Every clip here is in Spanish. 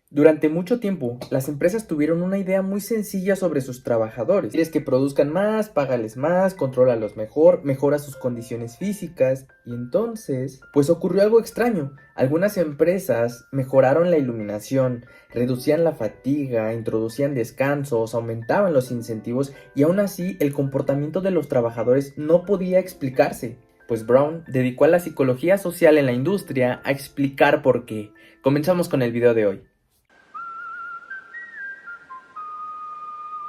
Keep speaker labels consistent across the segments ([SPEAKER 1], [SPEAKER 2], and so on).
[SPEAKER 1] Durante mucho tiempo, las empresas tuvieron una idea muy sencilla sobre sus trabajadores. Quieres que produzcan más, págales más, contrólalos mejor, mejora sus condiciones físicas. Y entonces, pues ocurrió algo extraño. Algunas empresas mejoraron la iluminación, reducían la fatiga, introducían descansos, aumentaban los incentivos y aún así el comportamiento de los trabajadores no podía explicarse. Pues Brown dedicó a la psicología social en la industria a explicar por qué. Comenzamos con el video de hoy.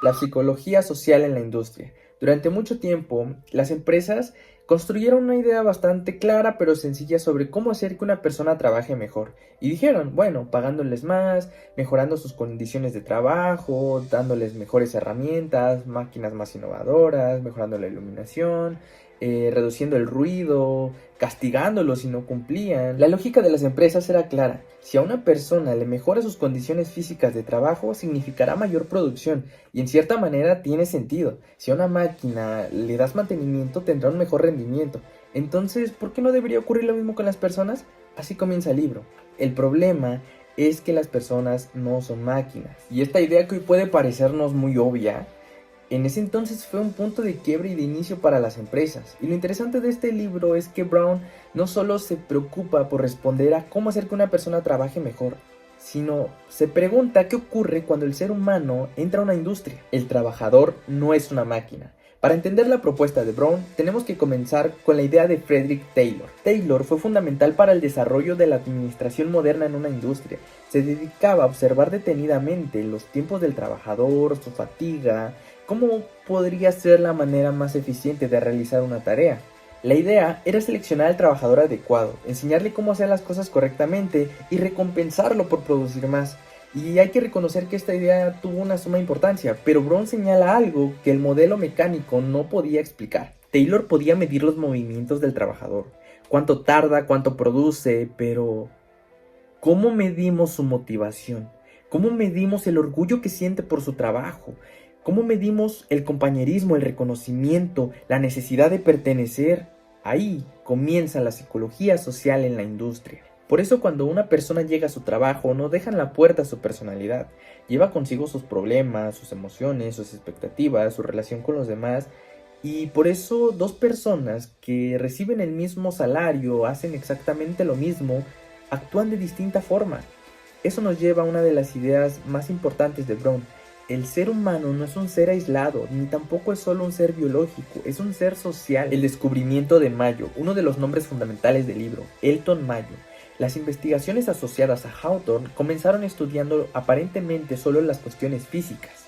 [SPEAKER 1] La psicología social en la industria. Durante mucho tiempo, las empresas construyeron una idea bastante clara pero sencilla sobre cómo hacer que una persona trabaje mejor. Y dijeron, bueno, pagándoles más, mejorando sus condiciones de trabajo, dándoles mejores herramientas, máquinas más innovadoras, mejorando la iluminación, reduciendo el ruido, castigándolos si no cumplían. La lógica de las empresas era clara. Si a una persona le mejora sus condiciones físicas de trabajo, significará mayor producción. Y en cierta manera tiene sentido. Si a una máquina le das mantenimiento, tendrá un mejor rendimiento. Entonces, ¿por qué no debería ocurrir lo mismo con las personas? Así comienza el libro. El problema es que las personas no son máquinas. Y esta idea que hoy puede parecernos muy obvia, en ese entonces fue un punto de quiebre y de inicio para las empresas. Y lo interesante de este libro es que Brown no solo se preocupa por responder a cómo hacer que una persona trabaje mejor, sino se pregunta qué ocurre cuando el ser humano entra a una industria. El trabajador no es una máquina. Para entender la propuesta de Brown, tenemos que comenzar con la idea de Frederick Taylor. Taylor fue fundamental para el desarrollo de la administración moderna en una industria. Se dedicaba a observar detenidamente los tiempos del trabajador, su fatiga, cómo podría ser la manera más eficiente de realizar una tarea. La idea era seleccionar al trabajador adecuado, enseñarle cómo hacer las cosas correctamente y recompensarlo por producir más. Y hay que reconocer que esta idea tuvo una suma importancia, pero Brown señala algo que el modelo mecánico no podía explicar. Taylor podía medir los movimientos del trabajador, cuánto tarda, cuánto produce, pero ¿cómo medimos su motivación? ¿Cómo medimos el orgullo que siente por su trabajo? ¿Cómo medimos el compañerismo, el reconocimiento, la necesidad de pertenecer? Ahí comienza la psicología social en la industria. Por eso cuando una persona llega a su trabajo no deja en la puerta su personalidad. Lleva consigo sus problemas, sus emociones, sus expectativas, su relación con los demás. Y por eso dos personas que reciben el mismo salario, hacen exactamente lo mismo, actúan de distinta forma. Eso nos lleva a una de las ideas más importantes de Brown. El ser humano no es un ser aislado, ni tampoco es solo un ser biológico, es un ser social. El descubrimiento de Mayo, uno de los nombres fundamentales del libro, Elton Mayo. Las investigaciones asociadas a Hawthorne comenzaron estudiando aparentemente solo las cuestiones físicas.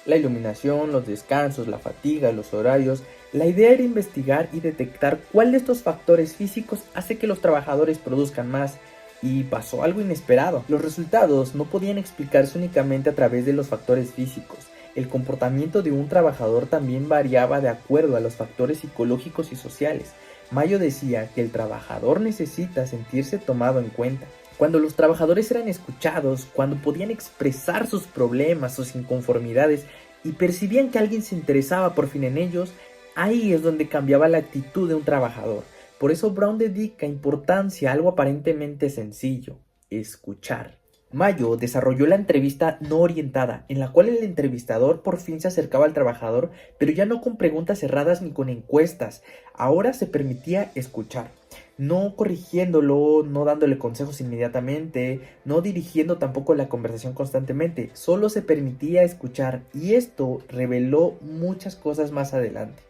[SPEAKER 1] La iluminación, los descansos, la fatiga, los horarios. La idea era investigar y detectar cuál de estos factores físicos hace que los trabajadores produzcan más. Y pasó algo inesperado. Los resultados no podían explicarse únicamente a través de los factores físicos. El comportamiento de un trabajador también variaba de acuerdo a los factores psicológicos y sociales. Mayo decía que el trabajador necesita sentirse tomado en cuenta. Cuando los trabajadores eran escuchados, cuando podían expresar sus problemas, sus inconformidades y percibían que alguien se interesaba por fin en ellos, ahí es donde cambiaba la actitud de un trabajador. Por eso Brown dedica importancia a algo aparentemente sencillo: escuchar. Mayo desarrolló la entrevista no orientada, en la cual el entrevistador por fin se acercaba al trabajador, pero ya no con preguntas cerradas ni con encuestas. Ahora se permitía escuchar, no corrigiéndolo, no dándole consejos inmediatamente, no dirigiendo tampoco la conversación constantemente, solo se permitía escuchar, y esto reveló muchas cosas más adelante.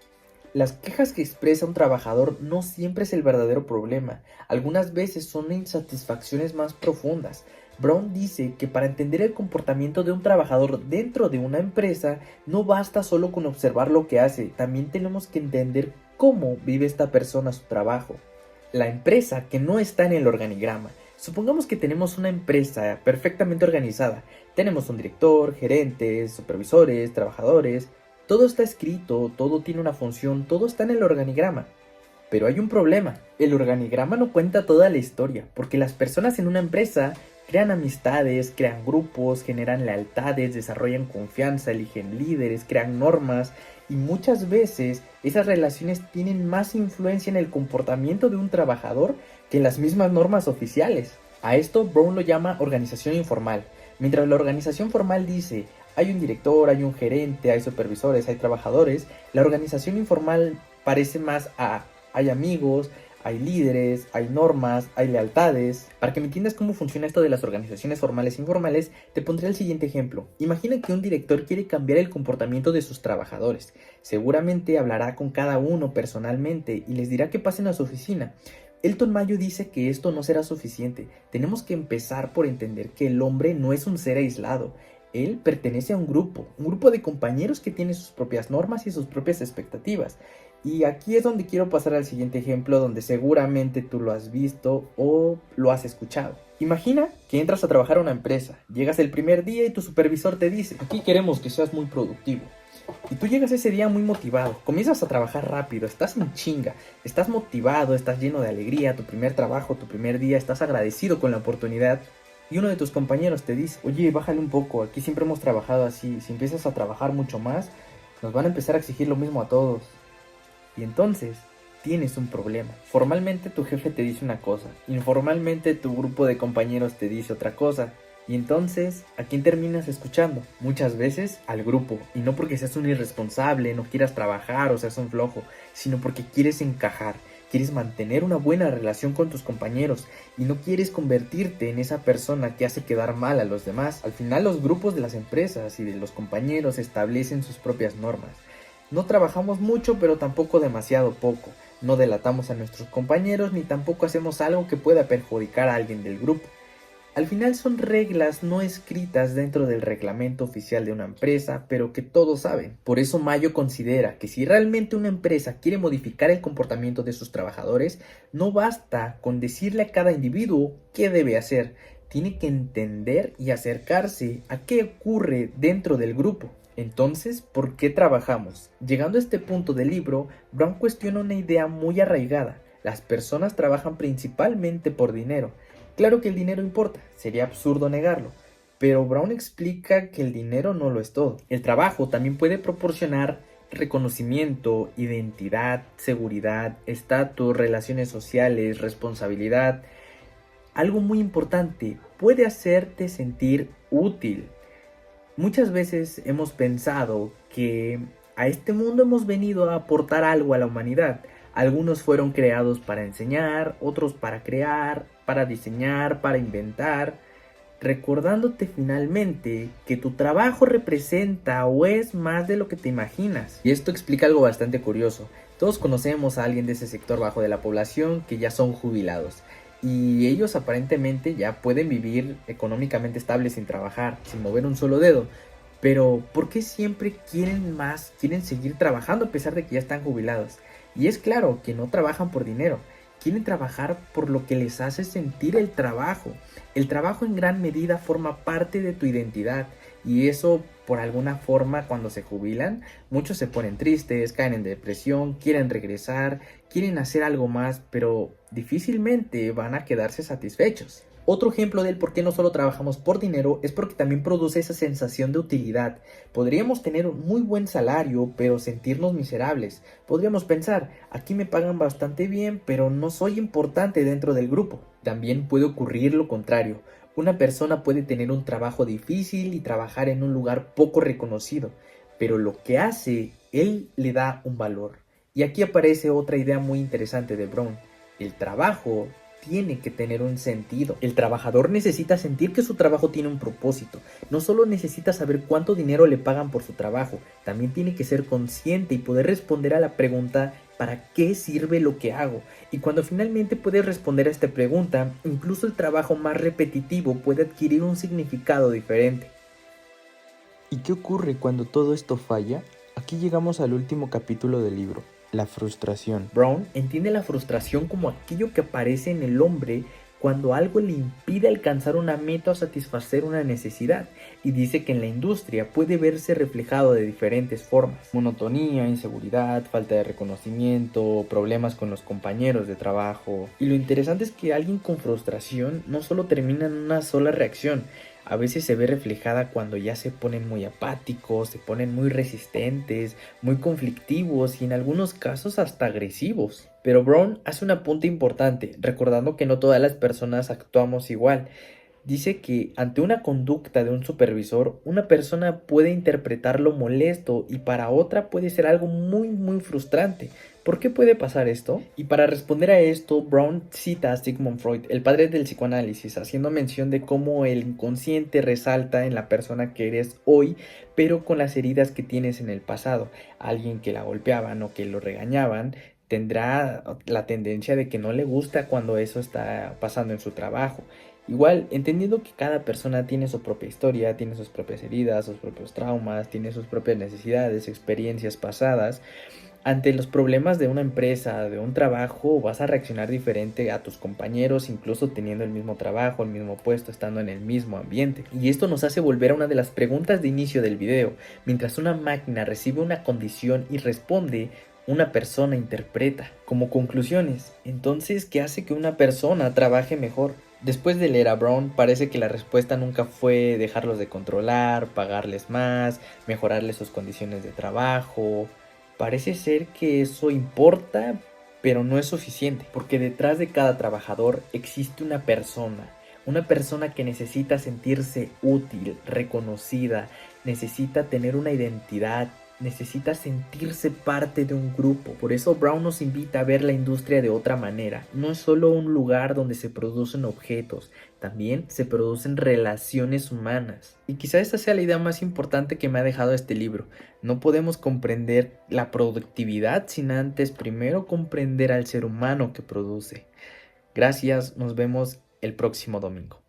[SPEAKER 1] Las quejas que expresa un trabajador no siempre es el verdadero problema, algunas veces son insatisfacciones más profundas. Brown dice que para entender el comportamiento de un trabajador dentro de una empresa no basta solo con observar lo que hace, también tenemos que entender cómo vive esta persona su trabajo. La empresa que no está en el organigrama. Supongamos que tenemos una empresa perfectamente organizada. Tenemos un director, gerentes, supervisores, trabajadores. Todo está escrito, todo tiene una función, todo está en el organigrama. Pero hay un problema. El organigrama no cuenta toda la historia, porque las personas en una empresa crean amistades, crean grupos, generan lealtades, desarrollan confianza, eligen líderes, crean normas, y muchas veces esas relaciones tienen más influencia en el comportamiento de un trabajador que las mismas normas oficiales. A esto Brown lo llama organización informal. Mientras la organización formal dice, hay un director, hay un gerente, hay supervisores, hay trabajadores, la organización informal parece más a, hay amigos, hay líderes, hay normas, hay lealtades. Para que me entiendas cómo funciona esto de las organizaciones formales e informales, te pondré el siguiente ejemplo. Imagina que un director quiere cambiar el comportamiento de sus trabajadores. Seguramente hablará con cada uno personalmente y les dirá que pasen a su oficina. Elton Mayo dice que esto no será suficiente. Tenemos que empezar por entender que el hombre no es un ser aislado. Él pertenece a un grupo de compañeros que tiene sus propias normas y sus propias expectativas. Y aquí es donde quiero pasar al siguiente ejemplo, donde seguramente tú lo has visto o lo has escuchado. Imagina que entras a trabajar a una empresa, llegas el primer día y tu supervisor te dice, aquí queremos que seas muy productivo. Y tú llegas ese día muy motivado, comienzas a trabajar rápido, estás en chinga, estás motivado, estás lleno de alegría, tu primer trabajo, tu primer día, estás agradecido con la oportunidad. Y uno de tus compañeros te dice, oye, bájale un poco, aquí siempre hemos trabajado así, si empiezas a trabajar mucho más, nos van a empezar a exigir lo mismo a todos. Y entonces tienes un problema. Formalmente tu jefe te dice una cosa, informalmente tu grupo de compañeros te dice otra cosa. Y entonces, ¿a quién terminas escuchando? Muchas veces al grupo, y no porque seas un irresponsable, no quieras trabajar o seas un flojo, sino porque quieres encajar, quieres mantener una buena relación con tus compañeros y no quieres convertirte en esa persona que hace quedar mal a los demás. Al final los grupos de las empresas y de los compañeros establecen sus propias normas. No trabajamos mucho, pero tampoco demasiado poco. No delatamos a nuestros compañeros ni tampoco hacemos algo que pueda perjudicar a alguien del grupo. Al final son reglas no escritas dentro del reglamento oficial de una empresa, pero que todos saben. Por eso Mayo considera que si realmente una empresa quiere modificar el comportamiento de sus trabajadores, no basta con decirle a cada individuo qué debe hacer. Tiene que entender y acercarse a qué ocurre dentro del grupo. Entonces, ¿por qué trabajamos? Llegando a este punto del libro, Brown cuestiona una idea muy arraigada. Las personas trabajan principalmente por dinero. Claro que el dinero importa, sería absurdo negarlo, pero Brown explica que el dinero no lo es todo. El trabajo también puede proporcionar reconocimiento, identidad, seguridad, estatus, relaciones sociales, responsabilidad. Algo muy importante, puede hacerte sentir útil. Muchas veces hemos pensado que a este mundo hemos venido a aportar algo a la humanidad. Algunos fueron creados para enseñar, otros para crear, para diseñar, para inventar, recordándote finalmente que tu trabajo representa o es más de lo que te imaginas. Y esto explica algo bastante curioso. Todos conocemos a alguien de ese sector bajo de la población que ya son jubilados. Y ellos aparentemente ya pueden vivir económicamente estables sin trabajar, sin mover un solo dedo. Pero ¿por qué siempre quieren más, quieren seguir trabajando a pesar de que ya están jubilados? Y es claro que no trabajan por dinero, quieren trabajar por lo que les hace sentir el trabajo. El trabajo en gran medida forma parte de tu identidad y eso por alguna forma cuando se jubilan, muchos se ponen tristes, caen en depresión, quieren regresar, quieren hacer algo más, pero difícilmente van a quedarse satisfechos. Otro ejemplo del por qué no solo trabajamos por dinero es porque también produce esa sensación de utilidad. Podríamos tener un muy buen salario, pero sentirnos miserables. Podríamos pensar, aquí me pagan bastante bien, pero no soy importante dentro del grupo. También puede ocurrir lo contrario. Una persona puede tener un trabajo difícil y trabajar en un lugar poco reconocido, pero lo que hace, él le da un valor. Y aquí aparece otra idea muy interesante de Brown. El trabajo tiene que tener un sentido. El trabajador necesita sentir que su trabajo tiene un propósito. No solo necesita saber cuánto dinero le pagan por su trabajo, también tiene que ser consciente y poder responder a la pregunta ¿para qué sirve lo que hago? Y cuando finalmente puedes responder a esta pregunta, incluso el trabajo más repetitivo puede adquirir un significado diferente.
[SPEAKER 2] ¿Y qué ocurre cuando todo esto falla? Aquí llegamos al último capítulo del libro, la frustración.
[SPEAKER 1] Brown entiende la frustración como aquello que aparece en el hombre cuando algo le impide alcanzar una meta o satisfacer una necesidad, y dice que en la industria puede verse reflejado de diferentes formas: monotonía, inseguridad, falta de reconocimiento, problemas con los compañeros de trabajo. Y lo interesante es que alguien con frustración no solo termina en una sola reacción, a veces se ve reflejada cuando ya se ponen muy apáticos, se ponen muy resistentes, muy conflictivos y en algunos casos hasta agresivos. Pero Brown hace un apunte importante, recordando que no todas las personas actuamos igual. Dice que ante una conducta de un supervisor, una persona puede interpretarlo molesto y para otra puede ser algo muy frustrante. ¿Por qué puede pasar esto? Y para responder a esto, Brown cita a Sigmund Freud, el padre del psicoanálisis, haciendo mención de cómo el inconsciente resalta en la persona que eres hoy, pero con las heridas que tienes en el pasado. Alguien que la golpeaban o que lo regañaban tendrá la tendencia de que no le gusta cuando eso está pasando en su trabajo. Igual, entendiendo que cada persona tiene su propia historia, tiene sus propias heridas, sus propios traumas, tiene sus propias necesidades, experiencias pasadas, ante los problemas de una empresa, de un trabajo, vas a reaccionar diferente a tus compañeros, incluso teniendo el mismo trabajo, el mismo puesto, estando en el mismo ambiente. Y esto nos hace volver a una de las preguntas de inicio del video. Mientras una máquina recibe una condición y responde, una persona interpreta. Como conclusiones, entonces, ¿qué hace que una persona trabaje mejor? Después de leer a Brown, parece que la respuesta nunca fue dejarlos de controlar, pagarles más, mejorarles sus condiciones de trabajo. Parece ser que eso importa, pero no es suficiente, porque detrás de cada trabajador existe una persona que necesita sentirse útil, reconocida, necesita tener una identidad, necesita sentirse parte de un grupo. Por eso Brown nos invita a ver la industria de otra manera. No es solo un lugar donde se producen objetos, también se producen relaciones humanas. Y quizá esa sea la idea más importante que me ha dejado este libro. No podemos comprender la productividad sin antes primero comprender al ser humano que produce. Gracias, nos vemos el próximo domingo.